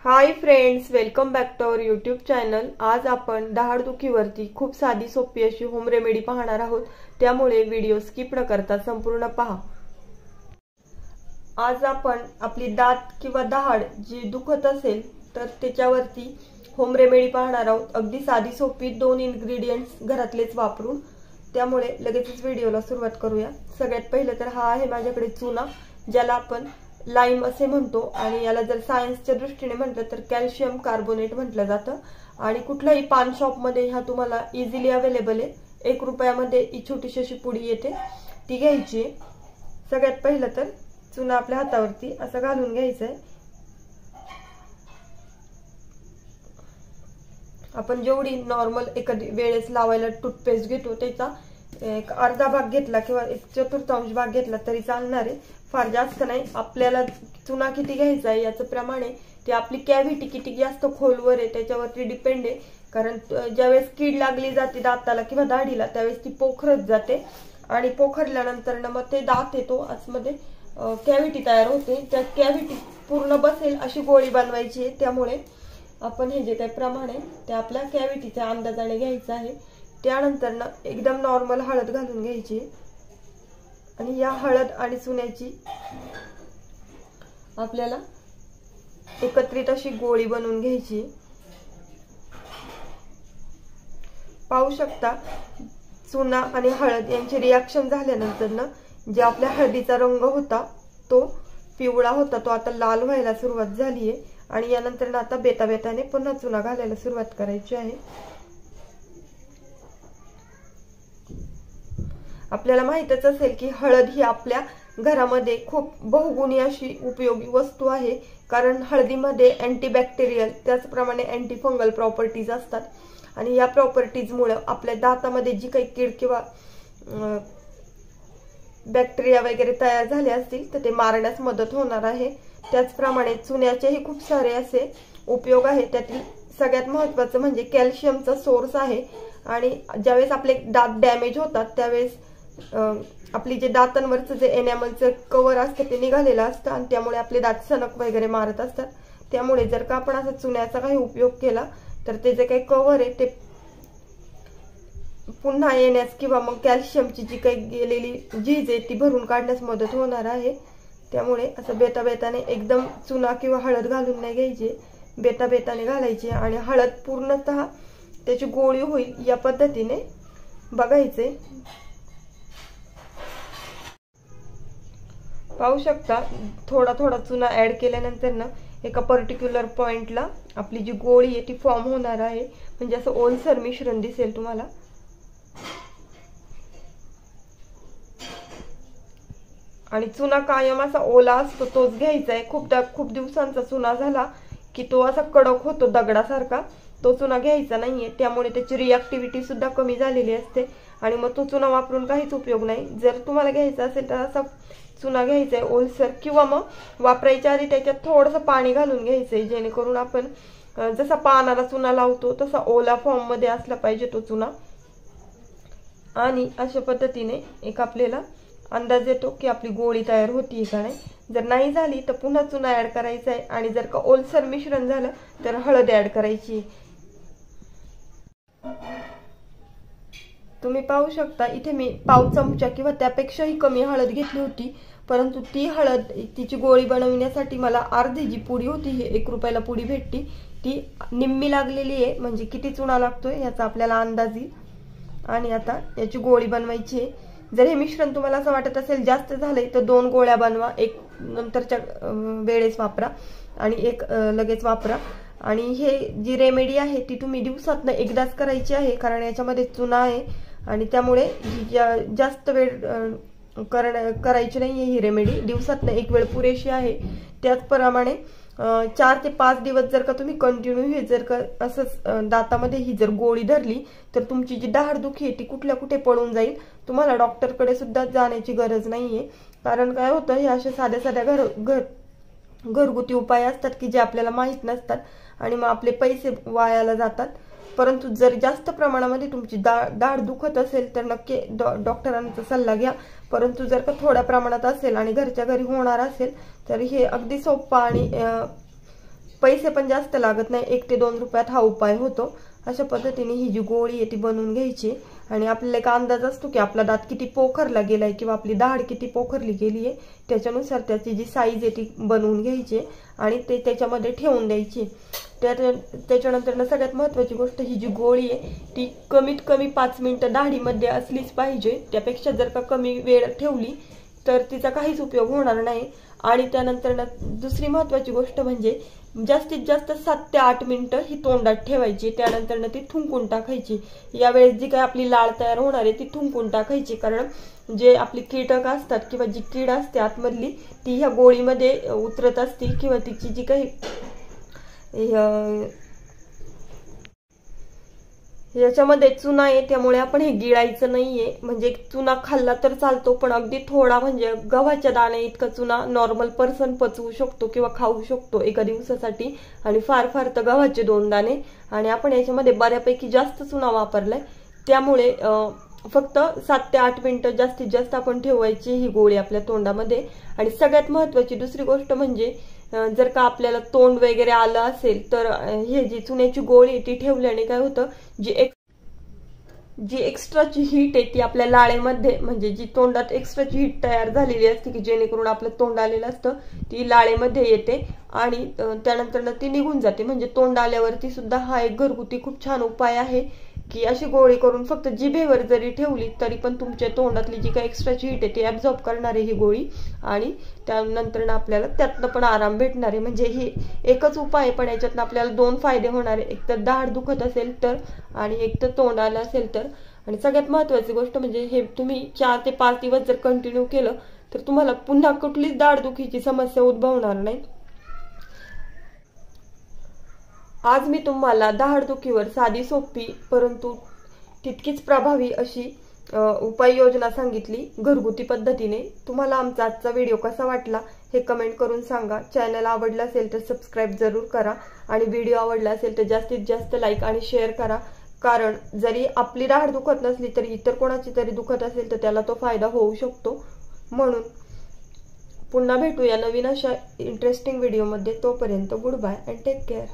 High friends, welcome back to our YouTube channel. आज आपण दाढदुखीवरती खूप साधी सोपी अशी होम रेमेडी पाहणार आहोत, त्यामुळे व्हिडिओ स्किप न करता संपूर्ण पहा। आज आपण आपली दात किंवा दाढ जी दुखत असेल तर त्याच्यावरती होम रेमेडी पाहणार आहोत। अगदी साधी सोपी 2 इन्ग्रेडियंट्स घरातलेच वापरून, त्यामुळे लगेचच व्हिडिओला सुरुवात करूया। सगळ्यात पहिले तर हा आहे माझ्याकडे चुना, ज्याला आपण लाइम असे म्हणतो आणि याला जर सायन्सच्या दृष्टीने म्हटलं तर कॅल्शियम कार्बोनेट म्हटलं जातं। आणि कुठल्याही पान शॉप मध्ये हा तुम्हाला इझिली अवेलेबल आहे। 1 रुपयामध्ये ही छोटीशी अशी पुडी येते, ती घ्यायची। सगळ्यात पहिलं तर चुना आपल्या हातावरती असं घालून घ्यायचं आहे। आपण जेवढी नॉर्मल एखादी वेळेस लावायला टूथपेस्ट घेतो त्याचा एक अर्धा भाग घेतला किंवा 1/4 भाग घेतला तरी चालणार आहे, फार जास्त नाही। आपल्याला चुना किती घ्यायचा आहे याचं प्रमाणे ते आपली कॅव्हिटी किती जास्त खोलवर आहे त्याच्यावरती डिपेंड आहे। कारण ज्यावेळेस कीड लागली जाते दाताला किंवा दाढीला त्यावेळेस ती पोखरत जाते आणि पोखरल्यानंतर मग ते दात येतो आतमध्ये कॅव्हिटी तयार होते। त्या कॅव्हिटी पूर्ण बसेल अशी गोळी बनवायची आहे, त्यामुळे आपण हे जे काही प्रमाण आहे ते आपल्या कॅव्हिटीच्या अंदाजाने घ्यायचं आहे। त्यानंतर एकदम नॉर्मल हळद घालून घ्यायची आणि या हळद आणि चुन्याची आपल्याला एकत्रित अशी गोळी बनवून घ्यायची। पाहू शकता चुना आणि हळद यांचे रिएक्शन झाल्यानंतर जे आपल्या हळदीचा रंग होता तो पिवळा होता तो आता लाल व्हायला सुरुवात झाली आहे। आणि यानंतर आता बेताबेताने पुन्हा चुना घालायला सुरुवात करायची आहे। आपल्याला माहितच असेल की हळद ही आपल्या घरामध्ये खूप बहुगुणी अशी उपयोगी वस्तू आहे, कारण हळदीमध्ये अँटीबॅक्टेरियल त्याचप्रमाणे अँटी फंगल प्रॉपर्टीज असतात आणि या प्रॉपर्टीजमुळे आपल्या दातामध्ये जी काही कीड किंवा बॅक्टेरिया वगैरे तयार झाले असतील तर ते मारण्यास मदत होणार आहे। त्याचप्रमाणे चुन्याचेही खूप सारे असे उपयोग आहेत, त्यातील सगळ्यात महत्त्वाचं म्हणजे कॅल्शियमचा सोर्स आहे। आणि ज्यावेळेस आपले दात डॅमेज होतात त्यावेळेस आपली जे दातांवरचं जे एनॅमलचं कव्हर असतं ते निघालेलं असतं आणि त्यामुळे आपले दात सणक वगैरे मारत असतात। त्यामुळे जर का आपण असं चुन्याचा काही उपयोग केला तर ते जे काही कव्हर आहे ते पुन्हा येण्यास किंवा मग कॅल्शियमची जी काही गेलेली झीज आहे ती भरून काढण्यास मदत होणार आहे। त्यामुळे असं बेताबेताने एकदम चुना किंवा हळद घालून नाही घ्यायची, बेताबेताने घालायची आणि हळद पूर्णतः त्याची गोळी होईल या पद्धतीने बघायचे। पाहू शकता थोडा थोडा चुना ऍड केल्यानंतर एका पर्टिक्युलर पॉइंटला आपली जी गोळी आहे ती फॉर्म होणार आहे, म्हणजे असं ओलसर मिश्रण दिसेल तुम्हाला। आणि चुना कायम असा ओला असतो तोच घ्यायचा आहे। खूप दिवसांचा चुना झाला की तो असा कडक होतो दगडासारखा, तो चुना घ्यायचा नाहीये, त्यामुळे त्याची रिॲक्टिव्हिटी सुद्धा कमी झालेली असते आणि मग तो चुना वापरून काहीच उपयोग नाही। जर तुम्हाला घ्यायचा असेल तर असा चुना घ्यायचा आहे ओलसर, किंवा मग वापरायच्या आधी त्याच्यात थोडंसं पाणी घालून घ्यायचंय, जेणेकरून आपण जसा पानाला चुना लावतो तसा ओला फॉर्म मध्ये असला पाहिजे तो चुना। आणि अशा पद्धतीने एक आपल्याला अंदाज येतो की आपली गोळी तयार होती का नाही। जर नाही झाली तर पुन्हा चुना ऍड करायचा आहे आणि जर का ओलसर मिश्रण झालं तर हळद ऍड करायची। तुम्ही पाहू शकता इथे मी पाव चमचा किंवा त्यापेक्षाही कमी हळद घेतली होती, परंतु ती हळद तिची गोळी बनवण्यासाठी मला अर्धी जी पुडी होती, ही 1 रुपयाला पुडी भेटती, ती निम्मी लागलेली आहे, म्हणजे किती चुना लागतोय याचा आपल्याला अंदाज येईल। आणि आता याची गोळी बनवायची आहे। जर हे मिश्रण तुम्हाला असं वाटत असेल जास्त झालंय तर 2 गोळ्या बनवा, एक नंतरच्या वेळेस वापरा आणि एक लगेच वापरा। आणि हे जी रेमेडी आहे ती तुम्ही दिवसातनं एकदाच करायची आहे, कारण याच्यामध्ये चुना आहे आणि त्यामुळे जास्त वेळ करायची नाहीये ही रेमेडी, दिवसातनं 1 वेळ पुरेशी आहे। त्याचप्रमाणे 4 ते 5 दिवस जर का तुम्ही कंटिन्यू हे जर का असं दातामध्ये ही जर गोळी धरली तर तुमची जी दाढदुखी आहे ती कुठल्या कुठे पळून जाईल, तुम्हाला डॉक्टरकडे सुद्धा जाण्याची गरज नाहीये। कारण काय होतं, हे अशा साध्या साध्या घरगुती उपाय असतात की जे आपल्याला माहित नसतात आणि मग आपले पैसे वायाला जातात। परंतु जर जास्त प्रमाणामध्ये तुमची दाढ दुखत असेल तर नक्की डॉक्टरांचा सल्ला घ्या। परंतु जर का थोड्या प्रमाणात असेल आणि घरच्या घरी होणार असेल तर हे अगदी सोपा आणि पैसे पण जास्त लागत नाही, 1 ते 2 रुपयात हा उपाय होतो। अशा पद्धतीने ही जी गोळी आहे ती बनवून घ्यायची आणि आपल्याला एक अंदाज असतो की आपला दात किती पोखरला गेलाय किंवा आपली दाढ किती पोखरली गेली आहे, त्याच्यानुसार त्याची जी साईज आहे ती बनवून घ्यायची आणि ते त्याच्यामध्ये ठेवून द्यायची। त्याच्यानंतर सगळ्यात महत्त्वाची गोष्ट, ही जी गोळी आहे ती कमीत कमी 5 मिनिटं दाढीमध्ये असलीच पाहिजे। त्यापेक्षा जर का कमी वेळ ठेवली तर तिचा काहीच उपयोग होणार नाही। आणि त्यानंतर दुसरी महत्त्वाची गोष्ट म्हणजे जास्तीत जास्त 7 ते 8 मिनिटं ही तोंडात ठेवायची, त्यानंतर ती थुंकून टाकायची। यावेळेस जी काही आपली लाळ तयार होणार आहे ती थुंकून टाकायची, कारण जे आपली कीटक असतात किंवा जी कीड असते आतमधली ती ह्या गोळीमध्ये उतरत असते किंवा तिची जी काही याच्यामध्ये चुना आहे त्यामुळे आपण हे गिळायचं नाहीये। म्हणजे चुना खाल्ला तर चालतो, पण अगदी थोडा, म्हणजे गव्हाच्या दाणे इतका चुना नॉर्मल पर्सन पचवू शकतो किंवा खाऊ शकतो एका दिवसासाठी, आणि फार फार तर गव्हाचे 2 दाणे। आणि आपण याच्यामध्ये बऱ्यापैकी जास्त चुना वापरलाय, त्यामुळे फक्त 7 ते 8 मिनिटं जास्तीत जास्त आपण ठेवायची ही गोळी आपल्या तोंडामध्ये। आणि सगळ्यात महत्त्वाची दुसरी गोष्ट म्हणजे जर का आपल्याला तोंड वगैरे आलं असेल तर हे जी चुन्याची गोळी ती ठेवल्याने काय होतं, जी एक्स्ट्राची हीट आहे ती आपल्या लाळेमध्ये, म्हणजे जी तोंडात एक्स्ट्राची हीट तयार झालेली असते की जेणेकरून आपलं तोंड आलेलं असतं ती लाळेमध्ये येते आणि त्यानंतर ती निघून जाते। म्हणजे तोंड आल्यावरती सुद्धा हा एक घरगुती खूप छान उपाय आहे की अशी गोळी करून फक्त जिभेवर जरी ठेवली तरी पण तुमच्या तोंडातली जी काही एक्स्ट्राची हीट आहे ती ॲब्झॉर्ब करणार आहे ही गोळी, आणि त्यानंतर आपल्याला त्यातनं पण आराम भेटणार आहे। म्हणजे ही एकच उपाय पण याच्यातनं आपल्याला 2 फायदे होणार आहे, एक तर दाढ दुखत असेल तर आणि एक तर तोंड आलं असेल तर। आणि सगळ्यात महत्त्वाची गोष्ट म्हणजे हे तुम्ही 4 ते 5 दिवस जर कंटिन्यू केलं तर तुम्हाला पुन्हा कुठलीच दाढदुखीची समस्या उद्भवणार नाही। आज मी तुम्हाला दाढदुखीवर साधी सोपी परंतु तितकीच प्रभावी अशी उपाययोजना सांगितली घरगुती पद्धतीने। तुम्हाला आमचा आजचा व्हिडिओ कसा वाटला हे कमेंट करून सांगा। चॅनल आवडला असेल तर सबस्क्राईब जरूर करा आणि व्हिडिओ आवडला असेल तर जास्तीत जास्त लाईक आणि शेअर करा, कारण जरी आपली दाढ दुखत नसली तरी इतर कोणाची तरी दुखत असेल तर त्याला तो फायदा होऊ शकतो। म्हणून पुन्हा भेटूया नवीन अशा इंटरेस्टिंग व्हिडिओमध्ये, तोपर्यंत goodbye and take care.